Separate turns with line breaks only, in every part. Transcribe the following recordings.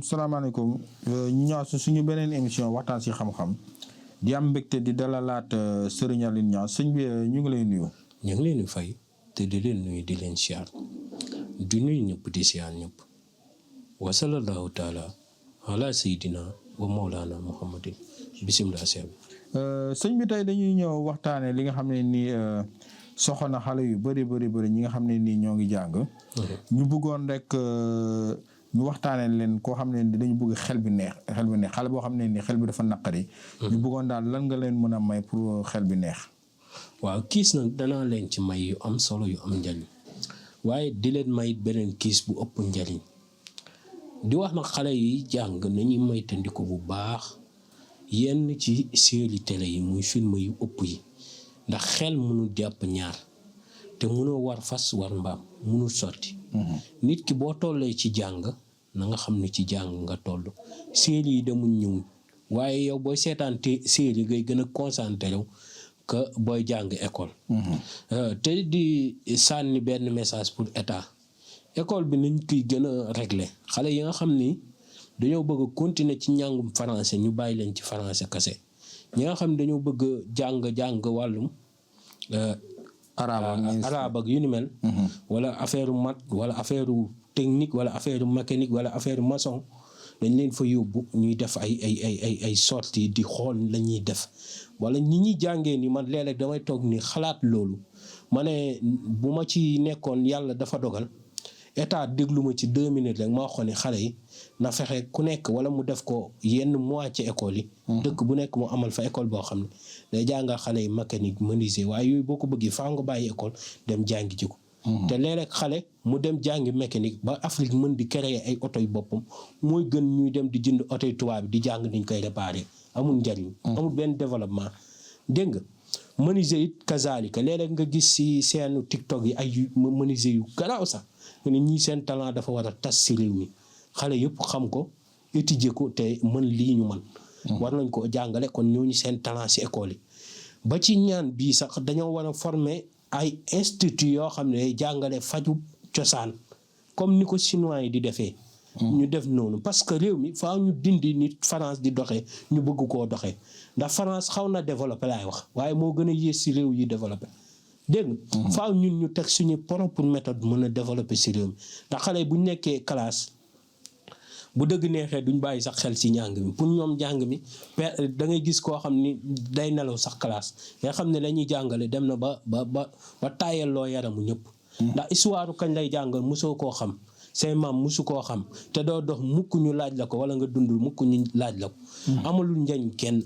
salaamaaleykum ñu ñëw si suñu beneen émission waxtaan si xam-xam di am mbégte di dalalaat Serigne Aline Niang sëñ bi ñu ngi lay nuyu.
ñu ngi leen di fay te di leen nuyu di leen siyaar di nuyu ñëpp di siyaar ñëpp wa sallallahu taala ala sayidina wa mawlana muhammadin bisimilah seeb.
sëñ bi tey dañuy ñëw waxtaanee li nga xam ne nii soxna xale yu bëri ñi nga xam ne nii ñoo ngi jàng. ñu bëggoon rek. ñu waxtaanee leen koo xam ne dañu bëgg xel bi neex xale boo xam ne ni xel bi dafa naqari. ñu bëggoon daal lan nga leen mën a may pour xel bi neex.
waaw kiis nag danaa leen ci may yu am solo yu am njariñ waaye di leen may beneen kiis bu ëpp njariñ di wax nag xale yi jàng nañuy moytandiku bu baax yenn ci série télé yi muy film yu ëpp yi ndax xel mënul jàpp ñaar te mënoo war fas war mbaam mënul sotti. nit ki boo tollee ci jàng na nga xam ne ci jàng nga toll série yi demuñ ñëw waaye yow booy seetaan te série ngay gën a concentré wu que booy jàng école. te di sànni benn message pour état école bi nañ koy gën a régler xale yi nga xam ni dañoo bëgg a continuer ci njàngum français ñu bàyyi leen ci français kese ñi nga xam ne dañoo bëgg a jàng wàllum. arabe ak yu ni mel. wala affaire maths wala affaire technique wala affaire mécanique wala affaire maçon dañ leen fa yóbbu ñuy def ay sorties di xool la ñuy def wala ñi ñuy jàngee ni man léeg-léeg damay toog ni xalaat loolu ma ne bu ma ci nekkoon yàlla dafa dogal état déglu ma ci 2 minutes rek ma waxoon ne xale yi na fexe ku nekk wala mu def ko yenn mois ci école yi. dëkk bu nekk mu amal fa école boo xam ne day jàngal xale yi mécanique menuisier waaye yooyu boo ko bëggee faa nga bàyyi école dem jàngi ji ko. te léeg-léeg xale mu dem jàngi mécanique ba Afrique mën di créer ay oto yu boppam mooy gën ñuy dem di jënd oto yu tubaab bi di jàng niñ koy réparer amul njariñ. amul benn développement dégg nga. menuisier it kazaalika léeg-léeg nga gis si seen TikTok yi ay menuisier yu garaaw sax nga ne ñii seen talent dafa war a tas si réew mi xale yëpp xam ko étudier ko te mën lii ñu mën. war nañ ko jàngale kon ñooñu seen talent si école yi ba ci ñaan bii sax dañoo war a former ay institut yoo xam ne jàngale faju cosaan comme ni ko chinois yi di defee. ñu def noonu parce que réew mi faaw ñu dindi nit France di doxee ñu bëgg koo doxee ndax France xaw na développé laay wax waaye moo gën a yées si réew yi développé dégg nga. faaw ñun ñu teg suñu propre méthode mën a développé si réew mi ndax xale bu ñu nekkee classe. bu dëgg neexee duñ bàyyi sax xel ci njàng mi pour ñoom njàng mi da ngay gis koo xam ni day nelaw sax classe nga xam ne la ñuy jàngale dem na ba tàyyelloo yaramu ñëpp. ndax histoire kañ lay jàngal mosoo koo xam say maam mosu koo xam te doo dox mukk ñu laaj la ko wala nga dund mukk ñu laaj la ko. amalul njariñ kenn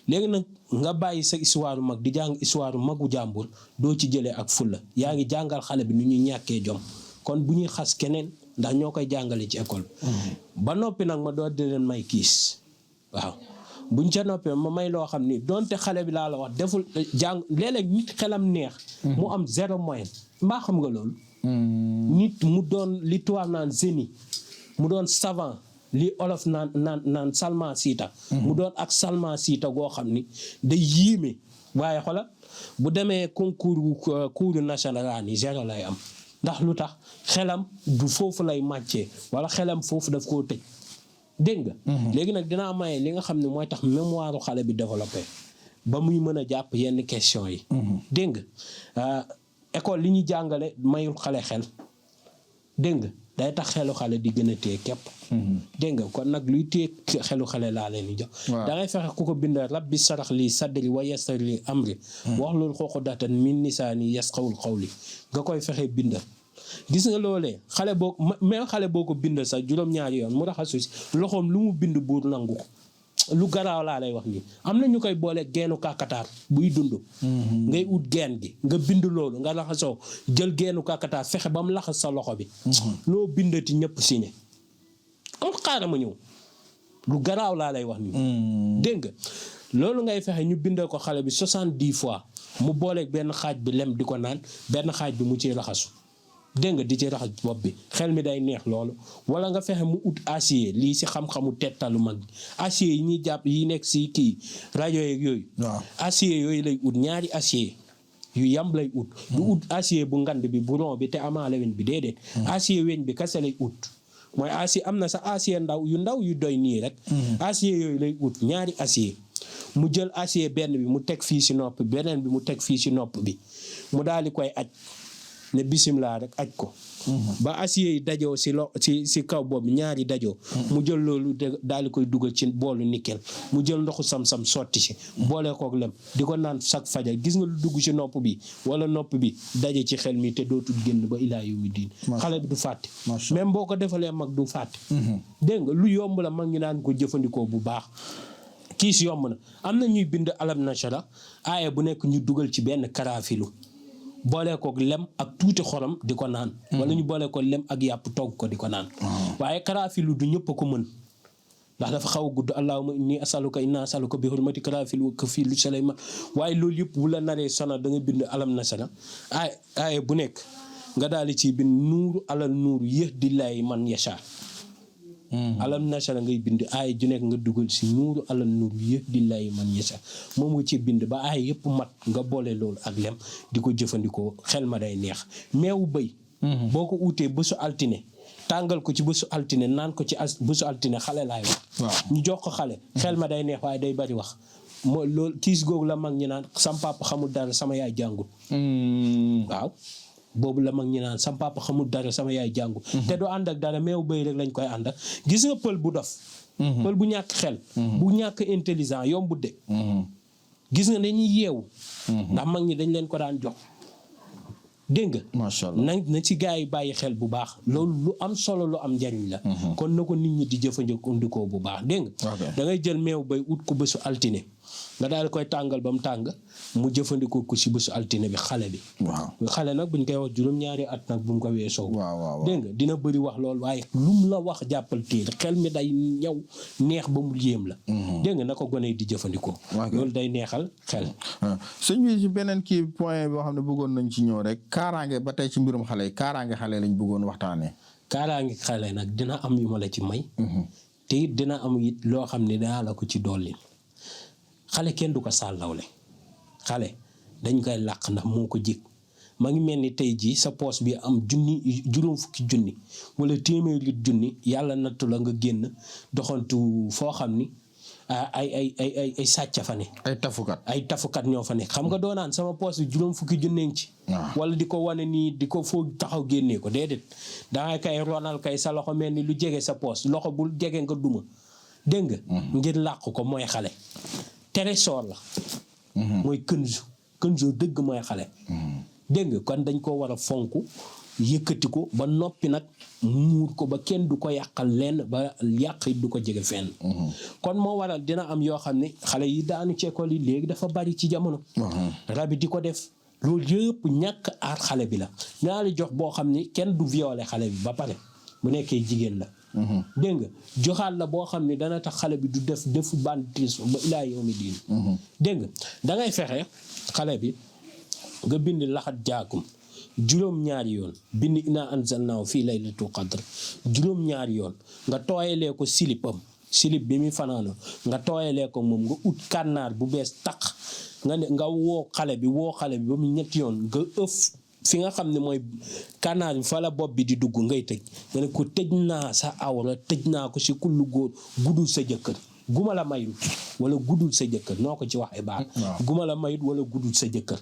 léegi nag nga bàyyi sa histoire mag di jàng histoire magu jàmbur doo ci jëlee ak fulla yaa ngi jàngal xale bi nu ñuy ñàkkee jom kon bu ñuy xas keneen. ndax ñoo koy jàngale ci école ba noppi nag ma doon di leen may kiis waaw buñ ca noppee ma may loo xam ni donte xale bi laa la wax deful jàng léeg-léeg nit xelam neex mu am 0 moyen mbaa xam nga loolu nit mu doon li tubaab naan génie mu doon savant li olof naan salman siita mu doon ak salman siita goo xam ni day yéeme waaye xoolal bu demee concours national ni 0 lay am ndax lu tax xelam du foofu lay màccee wala xelam foofu daf koo tëj dégg nga. léegi nag dinaa maye li nga xam ne mooy tax mémoire xale bi développé ba muy mën a jàpp yenn question yi. dégg nga école li ñuy jàngale mayul xale xel dégg nga day tax xelu xale di gën a téye képp. dégg nga kon nag luy téye xelu xale laa leen di jox. da ngay fexe ku ko bind rabbi sarax lii sadri wa yassir li amri. wax loolu xooxu datan min nisaani yasqawul xawli nga koy fexe bindal. gis nga loolee xale boo ko bind sax juróom-ñaari yoon mu raxasu si loxoom lu mu bind buur nangu ko lu garaaw laa lay wax nii am na ñu koy boole geenu kàkkataar buy dund. ngay ut geen gi nga bind loolu nga laxasoo jël geenu kàkkataar fexe ba mu laxas sa loxo bi. loo bindati ñëpp signé am xaaral ma ñëw lu garaaw laa lay wax nii. dégg nga loolu ngay fexe ñu bindal ko xale bi 70 fois mu booleeg benn xaaj bi lem di ko naan benn xaaj bi mu ciy laxasu dégg nga di ci raxas bopp bi xel mi day neex loolu wala nga fexe mu ut acier lii si xam-xamu tettalu mag acier yi ñuy jàpp yi nekk si kii rajo yeeg yooyu acier yooyu lay ut ñaari acier yu yam lay ut du ut acier bu ngand bi bu rond bi te amaale weñ bi déedéet acier weñ bi kese lay ut mooy acier am na sax acier ndaw yu doy nii rek acier yooyu lay ut ñaari acier mu jël acier benn bi mu teg fii si nopp bi beneen bi mu teg fii si nopp bi mu daal di koy aj ne bisimilah rek aj ko ba acier yi dajoo si kaw boobu ñaari dajoo mu jël loolu daal di koy dugal ci boolu nickel mu jël ndoxu sam-sam sotti si boole kook lem di ko naan chaque fajar gis nga lu dugg si nopp bi wala nopp bi daje ci xel mi te dootul génn ba ilaa yu mi diin xale bi du fàtte même boo ko defalee mag du fàtte dégg nga lu yomb la mag ñu naan ko jëfandikoo bu baax kiis yomb na am na ñuy bind alam nashara aaya bu nekk ñu dugal ci benn karaafilu boole ko lem ak tuuti xorom di ko naan wala ñu boole ko lem ak yàpp togg ko di ko naan waaye karaafilu du ñëpp a ko mën ndax dafa xaw a gudd allahumma inni asaluka inna asaluka bi hurmati karaafilu ka fii lu Sulaymaan waaye loolu yëpp bu la naree sonal da nga bind alam nasara aaya bu nekk nga daal di ci bind nuuru alal nuuru yahdillaahi man yashaa alam nasara ngay bind aaya ju nekk nga dugal si nuuru alal nuuru yahdillaahi man yashaa moom nga ci bind ba aaya yëpp mat nga boole loolu ak lem di ko jëfandikoo xel ma day neex meewu bëy boo ko uutee bésu altine tàngal ko ci bésu altine naan ko ci bésu altine xale laay wax ñu jox ko xale xel ma day neex waaye day bari wax moo loolu kiis googu la mag ñi naan sam papa xamul dara sama yaay jàngul waaw boobu la mag ñi naan sam papa xamul dara sama yaay jàngul te du ànd ak dara meew bëy rek lañ koy ànd ak gis nga pël bu dof pël bu ñàkk xel bu ñàkk intelligent yombut de gis nga dañuy yeewu ndax mag ñi dañ leen ko daan jox dégg nga
macha allah
na ci gars yi bàyyi xel bu baax loolu lu am solo lu am njariñ la kon na ko nit ñi di jëfandikoo bu baax dégg nga da ngay jël meew bay ut ko bésu altine nga daal di koy tàngal ba mu tàng mu jëfandikoo ko si bésu altine bi xale bi xale nag buñ koy wax juróom-ñaari at nag bu mu ko weesoo dégg nga dina bëri wax loolu waaye lum la wax jàppal téel xel mi day ñëw neex ba mu yéem la dégg nga na ko gone di jëfandikoo loolu day neexal xel
sëñ bi ci beneen kii point boo xam ne bëggoon nañ ci ñëw rek kaaraange ba tey ci mbirum xale yi kaaraange xale lañ bëggoon waxtaanee
kaaraange xale nag dina am yu ma la ci may te it dina am it loo xam ne daa la ko ci dolli xale kenn du ko sàllawle xale dañ koy làq ndax moo ko jig ma ngi mel ni tey jii sa poos bi am juróom fukki junni wala téeméeri junni yàlla nattu la nga génn doxantu foo xam ni ay sàcc fa ne ay tafukat ñoo fa nekk xam nga doo naan sama poos bi juróom fukki junneeng ci wala di ko wane nii di ko foo taxaw génnee ko déedéet dangay kay ronal kay sa loxo mel ni lu jege sa poos loxo bul jege nga duma dégg nga ngir làq ko mooy xale trésor la mooy kënzu dëgg mooy xale dégg nga kon dañ ko war a fonk yëkkati ko ba noppi nag muur ko ba kenn du ko yàqal lenn ba yàq du ko jege fenn kon moo waral dina am yoo xam ne xale yi daanu ci école yi léegi dafa bari ci jamono rabi di ko def loolu yëpp ñàkk aar xale bi la naa la jox boo xam ne kenn du violer xale bi ba pare bu nekkee jigéen la dégg nga joxaat la boo xam ne dana tax xale bi du defu banditisme ba ilaa yawmi diin dégg nga dangay fexe xale bi nga bind laxat jaakum juróom-ñaari yoon bind inaa anzalnaahu fii laylatul qadr juróom-ñaari yoon nga tooyalee ko silipam silip bi muy fanaanoo nga tooyalee ko moom nga ut kànnaar bu bees taq nga woo xale bi ba mu ñetti yoon nga ëf fi nga xam ne mooy kànnaar bi fa la bopp bi di dugg ngay tëj nga ne ko tëj naa sa awra tëj naa ko si kullu góor guddul sa jëkkër guma la mayut wala guddul sa jëkkër noo ko ci waxee baax guma la mayut wala guddul sa jëkkër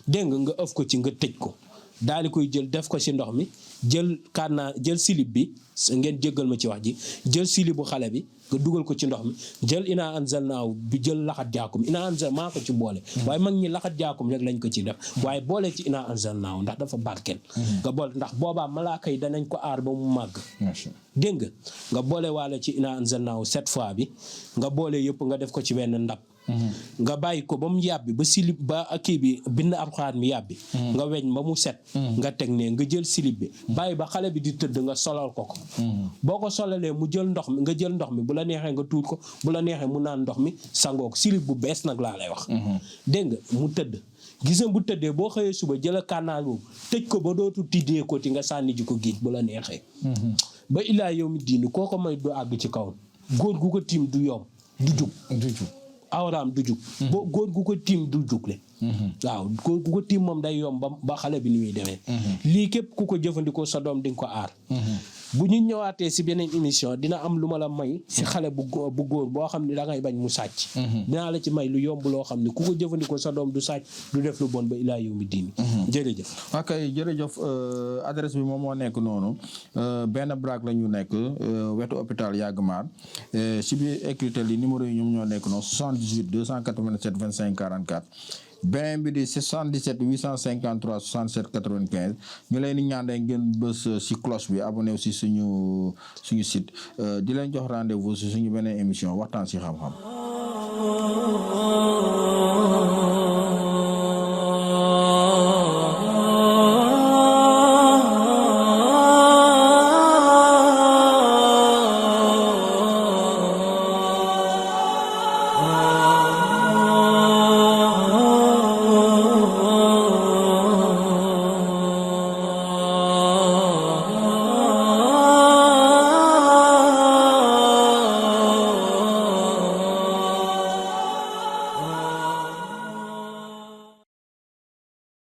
dégg nga ëf ko ci nga tëj ko daal di koy jël def ko si ndox mi jël silib bi ngeen jéggal ma ci wax ji jël silibu xale bi nga dugal ko ci ndox mi jël inaa anzalnaahu bi jël laxat jaakum inaa anzal maa ko ci boole waaye mag ñi laxat jaakum rek lañ ko ci def waaye boole ci inaa anzalnaahu ndax dafa barkeel nga boole ndax boobaa malaaka yi danañ ko aar ba mu màgg dégg nga boole waale ci inaa anzalnaahu 7 fois bi nga boole yëpp nga def ko ci benn ndab nga bàyyi ko ba mu yàbbi ba silib ba kii bi bind alxuraan mi yàbbi nga weñ ba mu set nga teg ne nga jël silib bi bàyyi ba xale bi di tëdd nga solal ko boo ko solalee mu jël ndox mi nga jël ndox mi bu la neexee nga tuur ko bu la neexee mu naan ndox mi sangoo ko silib bu bees nag laa lay wax dégg nga mu tëdd gis nga bu tëddee boo xëyee suba jëla kànnaar boobu tëj ko ba dootu tiddee ko ti nga sànni ji ko géej bu la neexee ba illaa yow mi diini koo ko may du àgg ci kaw góor gu ko tiim du yomb du jug awraam du jug boo góor gu ko tiim du jugle waaw góor gu ko tiim moom day yomb ba xale bi ni muy demee lii képp ku ko jëfandikoo sa doom di nga ko aar bu ñu ñëwaatee si beneen émission dina am lu ma la may si xale bu góor boo xam ne da ngay bañ mu sàcc dinaa la ci may lu yomb loo xam ne ku ko jëfandikoo sa doom du sàcc du def lu bon ba ilaa yow mi diini jërëjëf
ok jërëjëf adresse bi moom moo nekk noonu benn braak la ñu nekk wetu hôpital Yagmar si biir écritel yi numéro yi ñoom ñoo nekk noonu 78 287 25 44 beneen bi di 77 853 67 95 ñu leen di ñaan rek ngeen bës si cloche bi abonné aussi suñu site di leen jox rendez-vous si suñu beneen émission waxtaan si xam-xam